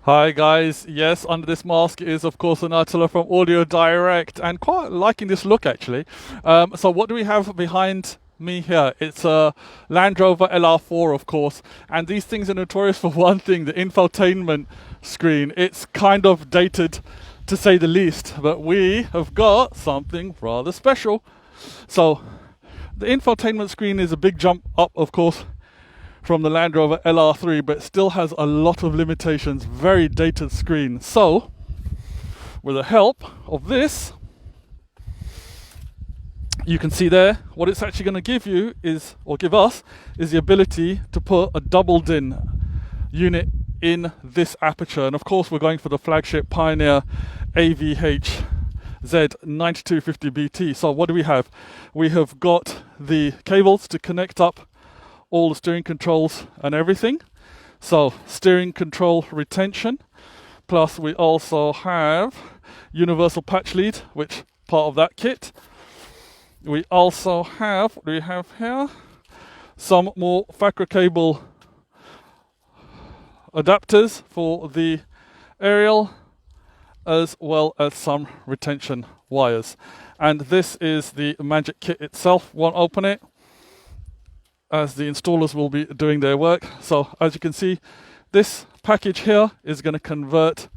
Hi guys, yes, under this mask is of course an 𝗟𝗔𝗡𝗥 from Audio Direct, and quite liking this look actually. So what do we have behind me here? It's a Land Rover LR4 of course, and these things are notorious for one thing, the infotainment screen. It's kind of dated to say the least, but we have got something rather special. So the infotainment screen is a big jump up of course from the Land Rover LR3, but still has a lot of limitations, very dated screen. So with the help of this, you can see there what it's actually going to give you is, or give us, is the ability to put a double DIN unit in this aperture. And of course we're going for the flagship Pioneer AVH-Z9250BT. So what do we have? We have got the cables to connect up all the steering controls and everything. So steering control retention, plus we also have universal patch lead, which part of that kit. We also have, what do we have here? Some more FACRA cable adapters for the aerial, as well as some retention wires. And this is the magic kit itself. Won't open it, as the installers will be doing their work. So as you can see, this package here is going to convert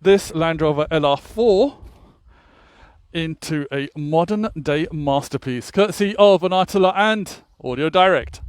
this Land Rover LR4 into a modern day masterpiece, courtesy of an 𝗟𝗡𝗥 and Audio Direct.